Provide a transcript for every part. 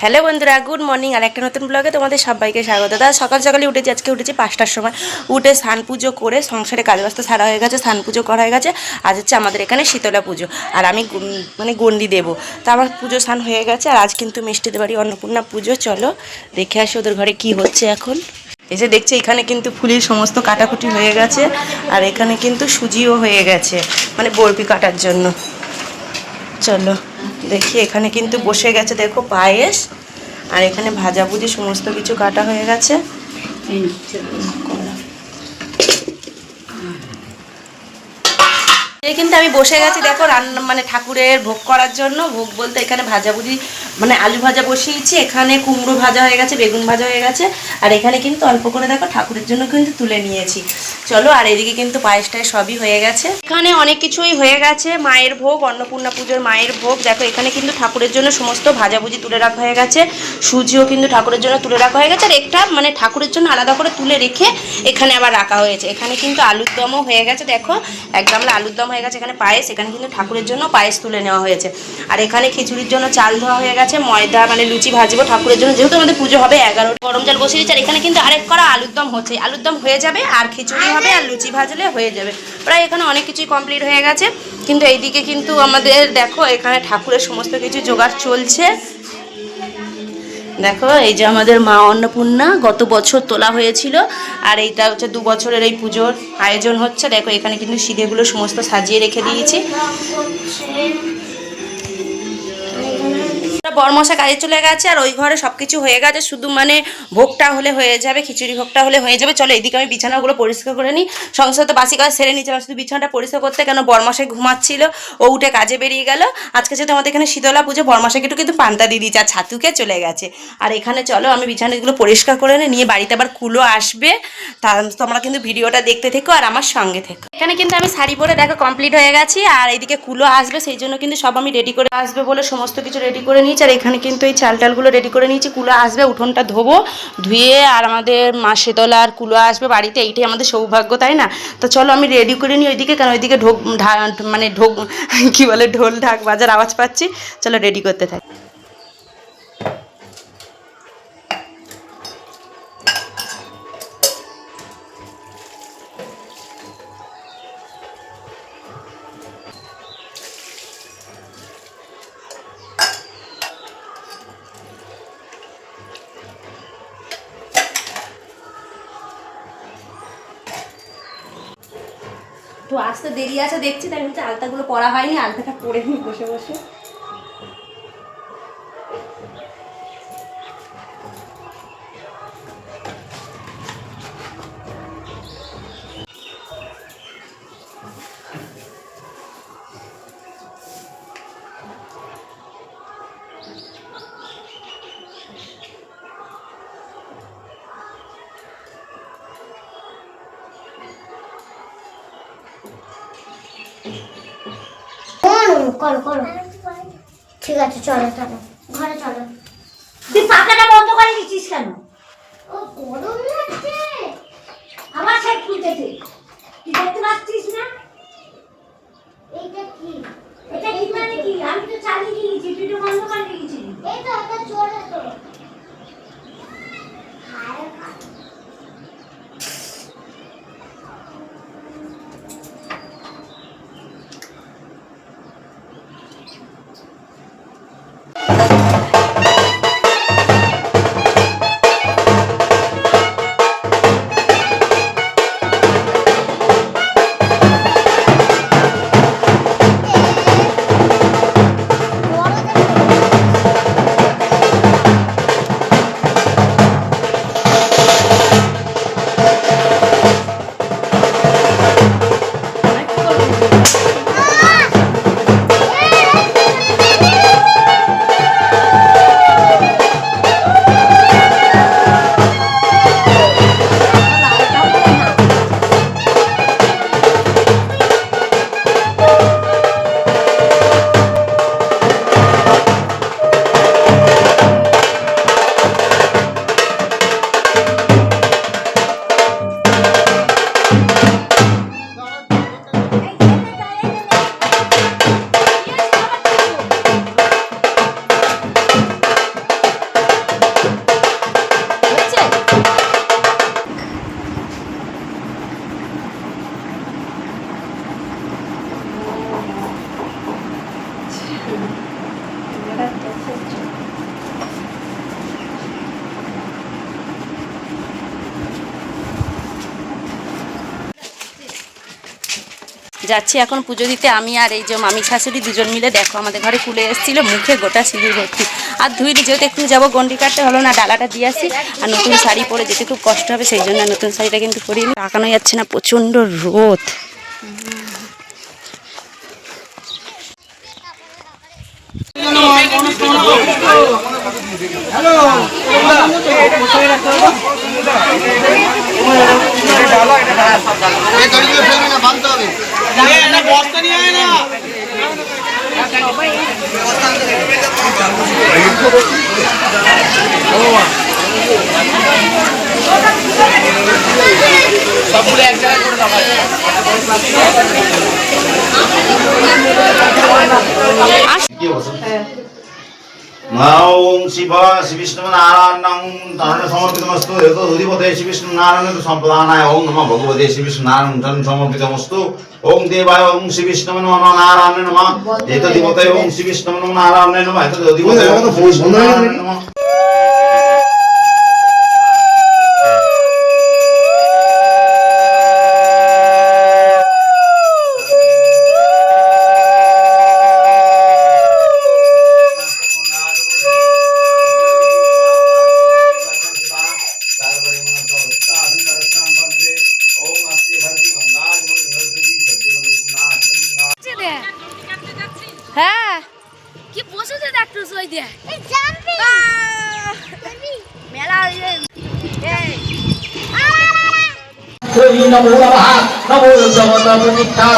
Hello বন্ধুরা, good morning. আর একটা নতুন ব্লগে তোমাদের সবাইকে স্বাগত। দাদা সকাল সকালে উঠেছি, আজকে উঠেছি 5টার সময়। উঠে স্নান পুজো করে সংসারে কাজবাস্তা সারা হয়ে গেছে, স্নান পুজো করা হয়ে গেছে। আজ হচ্ছে আমাদের এখানে শীতলা পুজো, আর আমি মানে গন্ডি দেবো। তা আমার পুজো স্নান হয়ে গেছে, আর আজ কিন্তু মিষ্টিদের বাড়ি অন্নপূর্ণা পুজো। চলো দেখে আসি ওদের ঘরে কি হচ্ছে এখন। এই যে দেখছে এখানে কিন্তু ফুলির সমস্ত কাটাকুটি হয়ে গেছে, আর এখানে কিন্তু সুজিও হয়ে গেছে মানে বরফি কাটার জন্য। চলো দেখি, এখানে কিন্তু বসে গেছে দেখো পায়েস, আর এখানে ভাজাভুজি সমস্ত কিছু কাটা হয়ে গেছে। এই কিন্তু আমি বসে গেছি দেখো রান্না মানে ঠাকুরের ভোগ করার জন্য। ভোগ বলতে এখানে ভাজাভুজি মানে আলু ভাজা বসিয়েছি, এখানে কুমড়ো ভাজা হয়ে গেছে, বেগুন ভাজা হয়ে গেছে, আর এখানে কিন্তু অল্প করে দেখো ঠাকুরের জন্য কিন্তু তুলে নিয়েছি। চলো, আর এদিকে কিন্তু পায়েসটায় সবই হয়ে গেছে। এখানে অনেক কিছুই হয়ে গেছে, মায়ের ভোগ, অন্নপূর্ণা পুজোর মায়ের ভোগ। দেখো এখানে কিন্তু ঠাকুরের জন্য সমস্ত ভাজাভুজি তুলে রাখা হয়ে গেছে, সুজিও কিন্তু ঠাকুরের জন্য তুলে রাখা হয়ে গেছে, আর একটা মানে ঠাকুরের জন্য আলাদা করে তুলে রেখে এখানে আবার রাখা হয়েছে। এখানে কিন্তু আলুর দমও হয়ে গেছে, দেখো এক গামলা আলুর দম হয়ে গেছে। এখানে পায়েস, এখানে কিন্তু ঠাকুরের জন্য পায়েস তুলে নেওয়া হয়েছে। আর এখানে খিচুড়ির জন্য চাল ধোয়া হয়ে গেছে, ময়দা মানে লুচি ভাজবো ঠাকুরের জন্য, যেহেতু আমাদের পুজো হবে 11। গরম জল বসিয়ে দিচ্ছে, আর এখানে কিন্তু আরেক করা আলুর দম হচ্ছে। আলুর দম হয়ে যাবে, আর খিচুড়ি হবে, আর লুচি ভাজলে হয়ে যাবে। প্রায় এখানে অনেক কিছুই কমপ্লিট হয়ে গেছে। কিন্তু এইদিকে কিন্তু আমাদের দেখো এখানে ঠাকুরের সমস্ত কিছু জোগাড় চলছে। দেখো এই যে আমাদের মা অন্নপূর্ণা গত বছর তোলা হয়েছিল, আর এইটা হচ্ছে 2 বছরের এই পুজোর আয়োজন হচ্ছে। দেখো এখানে কিন্তু সিঁড়িগুলো সমস্ত সাজিয়ে রেখে দিয়েছি। বরমশা কাজে চলে গেছে, আর ওই ঘরে সব কিছু হয়ে গেছে, শুধু মানে ভোগটা হলে হয়ে যাবে, খিচুড়ি ভোগটা হলে হয়ে যাবে। চলো এদিকে আমি বিছানাগুলো পরিষ্কার করে নিই। সংসার তো বাসি কাজ সেরে নিয়েছিলাম, শুধু বিছানাটা পরিষ্কার করতে, কেন বরমশাই ঘুমাচ্ছিল, ও উঠে কাজে বেরিয়ে গেল। আজকে যেহেতু আমাদের এখানে শীতলা পুজো, বরমশাইকে একটু কিন্তু পান্তা দিয়ে দিয়েছে, আর ছাতুকে চলে গেছে। আর এখানে চলো আমি বিছানাগুলো পরিষ্কার করে নিয়ে বাড়িতে আবার কুলো আসবে, তা তোমরা কিন্তু ভিডিওটা দেখতে থেকো আর আমার সঙ্গে থেকো। এখানে কিন্তু আমি শাড়ি পরে দেখো কমপ্লিট হয়ে গেছি, আর এইদিকে কুলো আসবে, সেই জন্য কিন্তু সব আমি রেডি করে আসবে বলে সমস্ত কিছু রেডি করে নিয়েছি। আর এখানে কিন্তু এই চাল টালগুলো রেডি করে নিয়েছি। কুলো আসবে, উঠোনটা ধোবো, ধুয়ে আর আমাদের মা শীতলা আর কুলো আসবে বাড়িতে, এইটাই আমাদের সৌভাগ্য, তাই না? তো চলো আমি রেডি করে নিই ওইদিকে, কারণ ওইদিকে মানে ঢোক কি বলে ঢোল ঢাক বাজার আওয়াজ পাচ্ছি। চলো রেডি করতে থাকি। তো আসতে দেরি আছে দেখছি, তাই হচ্ছে আলতাগুলো পরা হয়নি, আলতাটা পরে নিই বসে বসে। করো করো, ঠিক আছে চলো চলো ঘরে চলো। তুই পাখাটা বন্ধ করে দিচ্ছিস কেন? ও গরম লাগছে, আমার সাইড খুলতেছে, তুই দেখতে পাচ্ছিস না? এইটা কি? এটা কি মানে কি? আমি তো চালিয়ে দিয়েছি, তুই তো বন্ধ করে দিয়েছিস। এই তো এটা চলে তো। হায় হায়, যাচ্ছি এখন পুজো দিতে। আমি আর এই যে মামি শাশুড়ি দুজন মিলে দেখো আমাদের ঘরে কুলে এসেছিলো, মুখে গোটা সিঁদুর ভর্তি। আর ধুইনি, যেহেতু একটু যাবো গন্ডি কাটতে, হলো না ডালাটা দিয়ে আসি। আর নতুন শাড়ি পরে যেতে খুব কষ্ট হবে, সেই জন্য নতুন শাড়িটা কিন্তু পরিনি। তাকানো যাচ্ছে না, প্রচণ্ড রোদ। সবগুলো এক জায়গায় করে দেওয়া হয়। ওং শিব শ্রীবিষ্ণু নারায়ণং ধরণ সমর্পিতমস্তু এত অধিপতে শ্রীবিষ্ণু নারায়ণ সম্প্রদানায় ওং নমঃ ভগবতে শ্রীবিষ্ণু নারায়ণ ধরণ সমর্পিতমস্তু ওং দেবায় ওং শ্রীবিষ্ণু নমঃ নারায়ণ নমঃ এত অধিপতে ওং শ্রীবিষ্ণু নমঃ নারায়ণ নমঃ এত অধিপতে ওং শ্রীবিষ্ণু নারায়ণ নমঃ। হ্যাঁ কি বসেছে ডাক্তার সই দিয়ে মেলা নমো নমঃ নমো জগৎ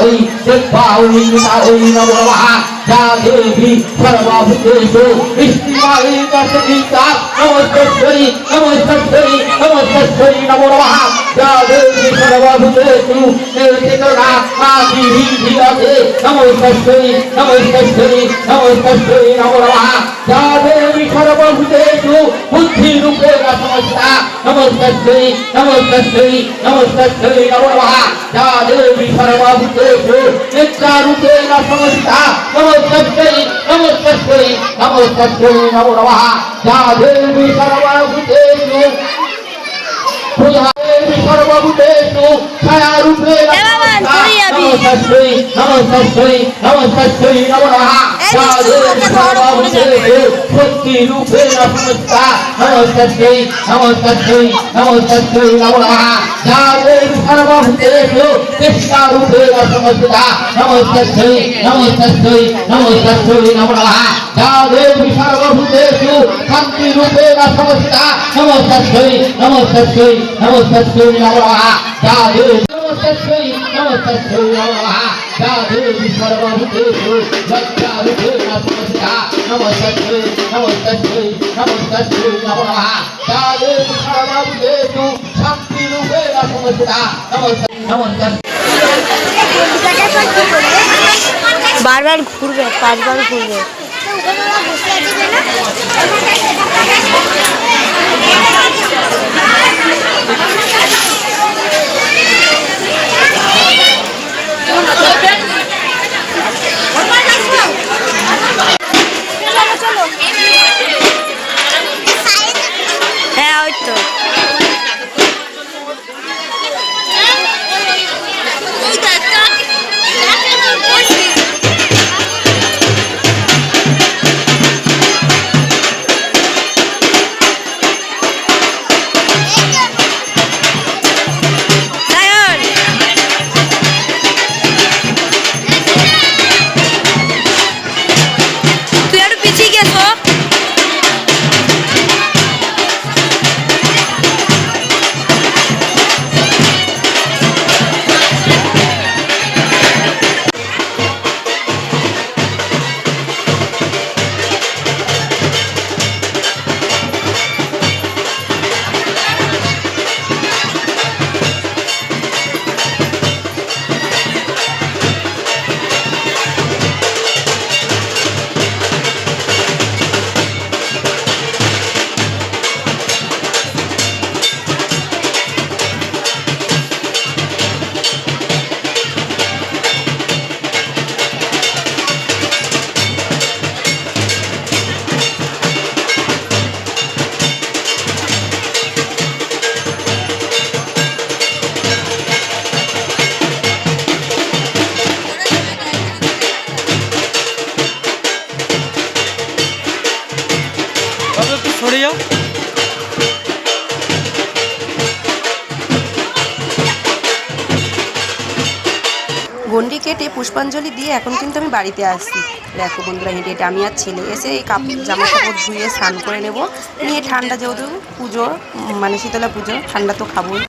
হই দেখবা হই নিতা হই নমো নমঃ যা দেবী সর্বভূতেষু বিষ্ণুমায়ী দর্শনিকা নমস্তেশ্বরী নমস্তেশ্বরী নমস্তেশ্বরী নমো নমঃ যা দেবী সর্বভূতেষু নির্বিঘ্না আদিহি ধিয়তে নমস্তেশ্বরী নমস্তেশ্বরী নমস্তেশ্বরী নমো নমঃ যা দেবী সর্বভূতেষু বুদ্ধিরূপেণ সমস্তা নমস্তেশ্বরী নমস্তেশ্বরী নমস্তেশ্বরী নমো নমঃ যা দেবী সর্বভূতেষু নিত্যারূপেণ সমস্তা নমস্তেশ্বরী নমস্তেশ্বরী নমস্তেশ্বরী নমো নমঃ যা দেবী সর্বভূতেষু সর্বভূতেষু ছায়ারূপেণ নমস্তেশ্বরী নমস্তেশ্বরী নমস্তেশ্বরী নমো নমঃ যা দেবী সর্বভূতেষু শক্তিরূপেণ সমস্তা নমস্তেশ্বরী নমস্তেশ্বরী নমস্তেশ্বরী নমো নমঃ যা দেবী সর্বভূতেষু কৃষ্ণারূপেণ সমস্তা নমস্তেশ্বরী নমস্তেশ্বরী নমস্তেশ্বরী নমো নমঃ যা দেবী সর্বভূতেষু শান্তিরূপেণ সমস্তা নমস্তেশ্বরী নমস্তেশ্বরী নমস্তেশ্বরী নমো নমঃ যা দেবী নমস্তেশ্বরী নমস্তেশ্বরী নমো নমঃ যা দেবী সর্বভূতেষু লজ্জারূপেণ সমস্তা নমস্তেশ্বরী নমস্তেশ্বরী নমস্তেশ্বরী নমো নমঃ যা দেবী সর্বভূতেষু শান্তিরূপেণ সমস্তা নমস্তেশ্বরী বারবার ঘুরবে, 5 বার ঘুরবে। হ্যাঁ ওই তো গন্ডি কেটে পুষ্পাঞ্জলি দিয়ে এখন কিন্তু আমি বাড়িতে আসছি। দেখো বন্ধুরা, হেঁটে হেঁটে আমি আর ছেলে এসে এই জামা কাপড় ধুয়ে স্নান করে নেব, নিয়ে ঠান্ডা যেহেতু পুজো মানে শীতলা পুজো, ঠান্ডা তো খাবোই।